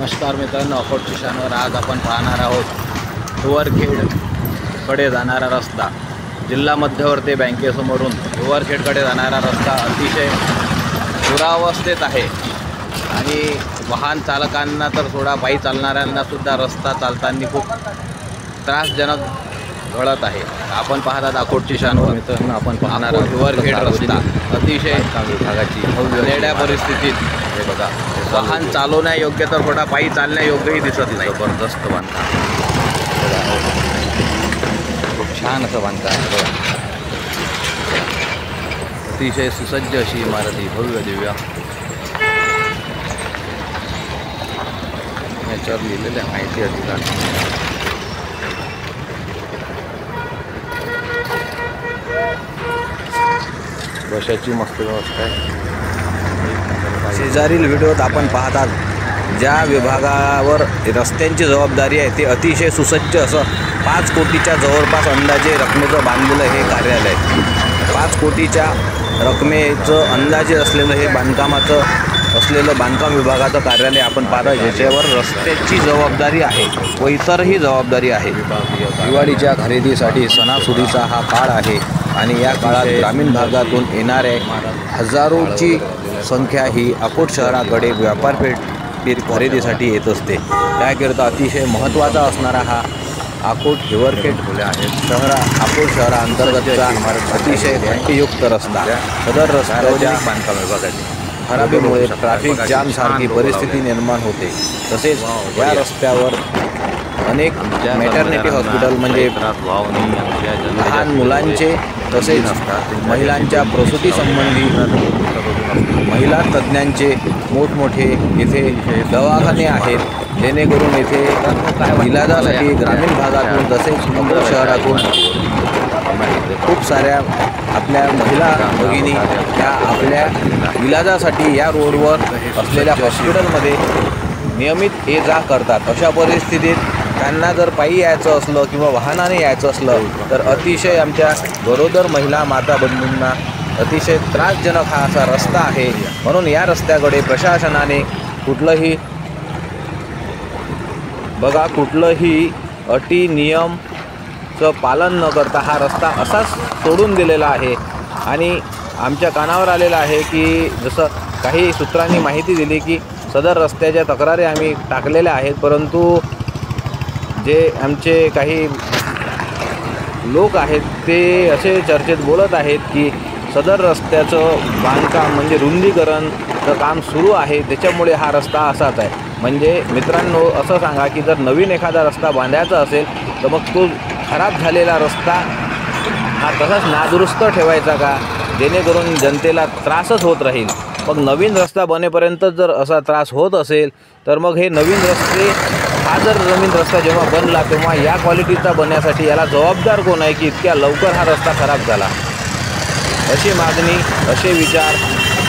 नमस्कार मित्रांनो, अकोट स्टेशनवर आज आपण पाहणार आहोत हिवरखेडकडे जाणारा रस्ता। जिल्हा मध्यवर्ती बँकेसमोरून हिवरखेडकडे जाणारा रस्ता अतिशय दुरावस्थेत आहे आणि वाहन चालकांना तर सोडा, पायी चालणाऱ्यांना सुद्धा रस्ता चालताना खूप त्रासजनक घडत आहे। आपण पाहतात अकोट स्टेशनवर मित्रांनो आपण पाहणार आहोत हिवरखेड रस्ता अतिशय विभागाची वेड्या परिस्थितीत। हे बघा, वाहन चालवण्यायोग्य तर थोडा पायी चालण्यायोग्यही दिसत नाही। जबरदस्त बांधकाम, खूप छान असं बांधकाम आहे बघा। अतिशय सुसज्ज अशी इमारत ही, भव्य दिव्य। याच्यावर लिहिलेले माहिती अधिकार। बसाची मस्त व्यवस्था आहे। शेजारील व्हिडिओत आपण पाहतात ज्या विभागावर रस्त्यांची जबाबदारी आहे ते अतिशय सुसज्ज असं 5 कोटीच्या जवळपास अंदाजे रकमेचं बांधलेलं हे कार्यालय। 5 कोटीच्या रकमेचं अंदाजे असलेलं हे बांधकाम विभागाचं कार्यालय आपण पाहता, ज्याच्यावर रस्त्याची जबाबदारी आहे व इतरही जबाबदारी आहे। दिवाळीच्या खरेदीसाठी सणासुदीचा हा काळ आहे आणि या काळात ग्रामीण भागातून येणाऱ्या हजारोची संख्या ही अकोट शहराकडे व्यापारपेठ खरेदीसाठी येत असते। त्याकरिता अतिशय महत्त्वाचा असणारा हा अकोट हिवरखेड अकोट शहराअंतर्गतचा अतिशय धोकायुक्त रस्ता। सदर रस्त्याच्या बांधकाम विभागाची खराबीमुळे ट्रॅफिक जाम सारखी परिस्थिती निर्माण होते। तसेच या रस्त्यावर अनेक मॅटर्निटी हॉस्पिटल म्हणजे लहान मुलांचे तसेच महिलांच्या प्रसूतीसंबंधी महिला तज्ज्ञांचे मोठमोठे इथे दवाखाने आहेत, जेणेकरून इथे इलाजासाठी ग्रामीण भागातून तसेच अकोट शहरातून खूप साऱ्या आपल्या महिला भगिनी या आपल्या इलाजासाठी या रोडवर असलेल्या हॉस्पिटलमध्ये नियमित ये जा करतात। अशा परिस्थितीत त्यांना जर पायी यायचं असलं किंवा वाहनाने यायचं असलं तर अतिशय आमच्या गरोदर महिला माता बंधूंना अतिशय त्रासजनक हा असा रस्ता आहे। म्हणून या रस्त्याकडे प्रशासनाने कुठलंही अटी नियमचं पालन न करता हा रस्ता असाच सोडून दिलेला आहे। आणि आमच्या कानावर आलेलं आहे की जसं काही सूत्रांनी माहिती दिली की सदर रस्त्याच्या तक्रारी आम्ही टाकलेल्या आहेत, परंतु जे आमचे काही लोक आहेत ते असे चर्चेत बोलत आहेत की सदर रस्त्याचं बांधकाम म्हणजे रुंदीकरणचं काम सुरू आहे, त्याच्यामुळे हा रस्ता असाच आहे। म्हणजे मित्रांनो, असं सांगा की जर नवीन एखादा रस्ता बांधायचा असेल तर मग तो खराब झालेला रस्ता हा तसाच नादुरुस्त ठेवायचा का, जेणेकरून जनतेला त्रासच होत राहील। मग नवीन रस्ता बनेपर्यंत जर असा त्रास होत असेल तर मग हे नवीन रस्ते नवीन रस्ता जेव्हा बनला तेव्हा या क्वालिटीचा बनण्यासाठी याला जबाबदार कोण आहे की इतक्या लवकर हा रस्ता खराब झाला? अशी मागणी, असे विचार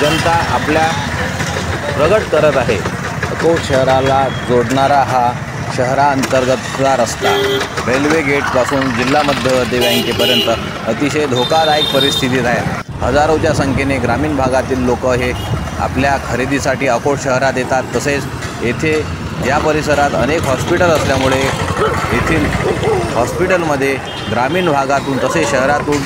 जनता आपल्या प्रगट करत आहे। अकोट शहराला जोडणारा हा शहराअंतर्गतचा रस्ता रेल्वे गेटपासून जिल्हा मध्यवर्ती बँकेपर्यंत अतिशय धोकादायक परिस्थितीत आहे। हजारोच्या संख्येने ग्रामीण भागातील लोक हे आपल्या खरेदीसाठी अकोट शहरात येतात। तसेच येथे या परिसरात अनेक हॉस्पिटल असल्यामुळे येथील हॉस्पिटलमध्ये ग्रामीण भागातून तसेच शहरातून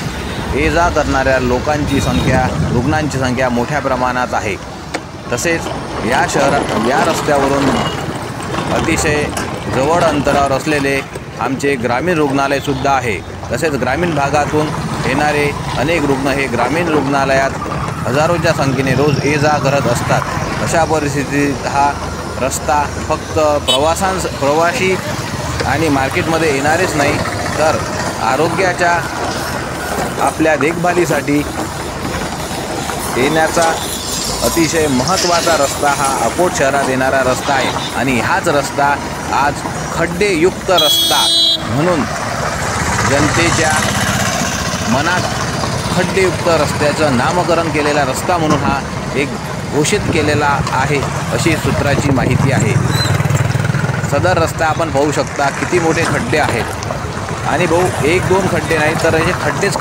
ये जा करणाऱ्या रुग्णांची संख्या मोठ्या प्रमाणात आहे। तसेच या रस्त्यावरून अतिशय जवळ अंतरावर असलेले आमचे ग्रामीण रुग्णालयसुद्धा आहे। तसेच ग्रामीण भागातून येणारे अनेक रुग्ण हे ग्रामीण रुग्णालयात हजारोच्या संख्येने रोज ये जा करत असतात। अशा परिस्थितीत हा रस्ता फक्त प्रवासी आणि मार्केटमध्ये येणारेच नाही तर आरोग्याच्या आपल्या देखभालीसाठी येण्याचा अतिशय महत्त्वाचा रस्ता हा अकोट शहरात येणारा रस्ता आहे। आणि हाच रस्ता आज खड्डेयुक्त रस्ता म्हणून जनतेच्या मनात खड्डेयुक्त रस्त्याचं नामकरण केलेला रस्ता म्हणून हा एक घोषित केलेला आहे, अशी सूत्राची माहिती आहे। सदर रस्ता आपण पाहू शकता किती मोठे खड्डे आहेत आणि भाऊ 1-2 खड्डे नाही तर हे खड्डेच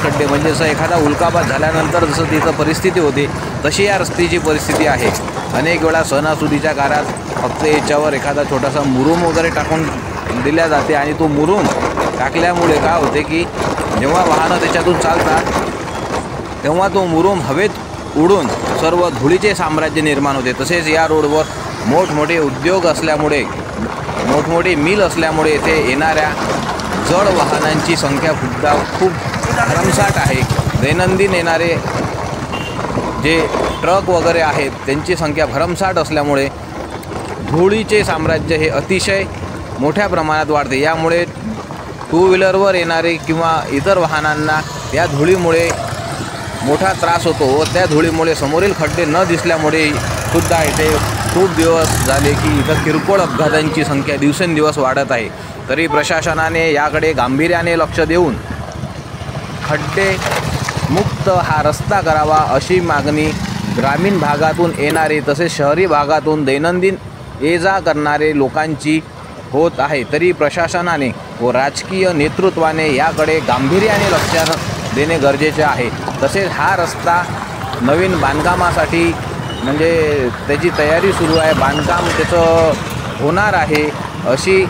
खड्डे म्हणजे जसं एखादा उल्कापात झाल्यानंतर जसं तिथं परिस्थिती होते तशी या रस्त्याची परिस्थिती आहे। अनेक वेळा सणासुदीच्या काळात फक्त याच्यावर एखादा छोटासा मुरूम वगैरे टाकून दिल्या जाते आणि तो मुरूम टाकल्यामुळे काय होते की जेव्हा वाहनं त्याच्यातून चालतात तेव्हा तो मुरूम हवेत उडून सर्व धुळीचे साम्राज्य निर्माण होते। तसेच या रोडवर मोठमोठे उद्योग असल्यामुळे, मोठमोठी मिल असल्यामुळे येथे येणाऱ्या जड वाहनांची संख्या सुद्धा खूप भरमसाठ आहे। दैनंदिन येणारे जे ट्रक वगैरे आहेत त्यांची संख्या भरमसाठ असल्यामुळे धुळीचे साम्राज्य हे अतिशय मोठ्या प्रमाणात वाढते। यामुळे टू व्हीलरवर येणारे किंवा इतर वाहनांना या धुळीमुळे मोठा त्रास होतो व त्या धुळीमुळे समोरील खड्डे न दिसल्यामुळे सुद्धा इथे खूप दिवस झाले की इथं किरकोळ अपघातांची संख्या दिवसेंदिवस वाढत आहे। तरी प्रशासनाने याकडे गांभीर्याने लक्ष देऊन खड्डे मुक्त हा रस्ता करावा अशी मागणी ग्रामीण भागातून येणारे तसेच शहरी भागातून दैनंदिन ये जा करणारे लोकांची होत आहे। तरी प्रशासनाने व राजकीय नेतृत्वाने याकडे गांभीर्याने लक्ष देणे गरजेचे आहे। तसेच हा रस्ता नवीन बांधकामासाठी म्हणजे त्याची तयारी सुरू आहे, बांधकाम त्याचं होणार आहे अशी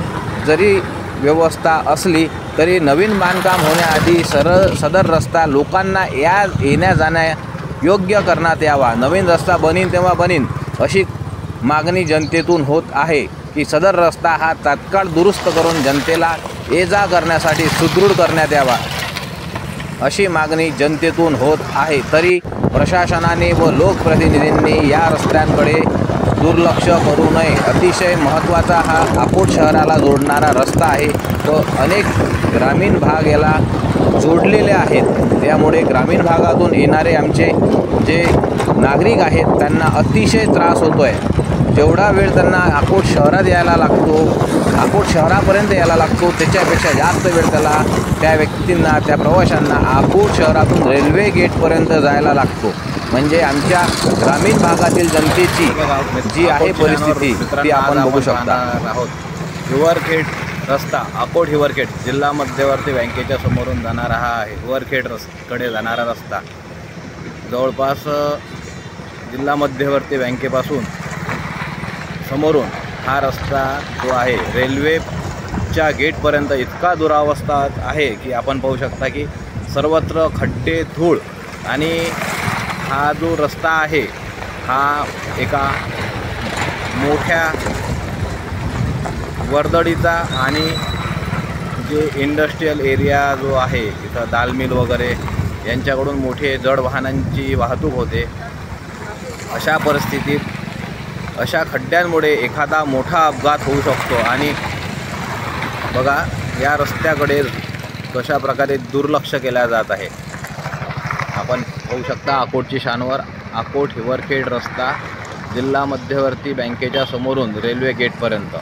जरी व्यवस्था असली तरी नवीन बांधकाम होण्याआधी सदर रस्ता लोकांना येण्या जाण्या योग्य करण्यात यावा। नवीन रस्ता बनीन तेव्हा बनीन अशी मागणी जनतेतून होत आहे की सदर रस्ता हा तात्काळ दुरुस्त करून जनतेला ये जा करण्यासाठी सुदृढ करण्यात यावा अशी मागणी जनतेतून होत आहे। तरी प्रशासनाने व लोकप्रतिनिधींनी या रस्त्यांकडे दुर्लक्ष करू नये। अतिशय महत्त्वाचा हा अकोट शहराला जोडणारा रस्ता आहे व अनेक ग्रामीण भाग याला जोडलेले आहेत। त्यामुळे ग्रामीण भागातून येणारे आमचे जे नागरिक आहेत त्यांना अतिशय त्रास होतो आहे। जेवढा वेळ त्यांना अकोट शहरात यायला लागतो, अकोट शहरापर्यंत यायला लागतो त्याच्यापेक्षा जास्त वेळ त्या व्यक्तींना, त्या प्रवाशांना अकोट शहरातून रेल्वे गेटपर्यंत जायला लागतो। म्हणजे आमच्या ग्रामीण भागातील जनतेची जी आहे परिस्थिती ती आपण बघू शकता आहोत। हिवरखेड रस्ता, अकोट हिवरखेड जिल्हा मध्यवर्ती बँकेच्या समोरून जाणारा हा हिवरखेड कडे जाणारा रस्ता जवळपास जिल्हा मध्यवर्ती बँकेपासून समोरून हा रस्ता जो आहे रेल्वेच्या गेटपर्यंत इतका दुरावस्था आहे की आपण पाहू शकता की सर्वत्र खड्डे, धूळ आणि हा जो रस्ता आहे हा एका मोठ्या वर्दळीचा आणि जे इंडस्ट्रियल एरिया जो आहे इथं दाल मिल वगैरे यांच्याकडून मोठे जड वाहनांची वाहतूक होते। अशा परिस्थितीत अशा खड्ड्यांमुळे एखादा मोठा अपघात होऊ शकतो आणि बघा या रस्त्याकडे कशा प्रकारे दुर्लक्ष केला जात आहे। आपण पाहू शकता अकोटची शानवर अकोट हिवरखेड रस्ता जिल्हा मध्यवर्ती बँकेच्या समोरून रेल्वे गेटपर्यंत।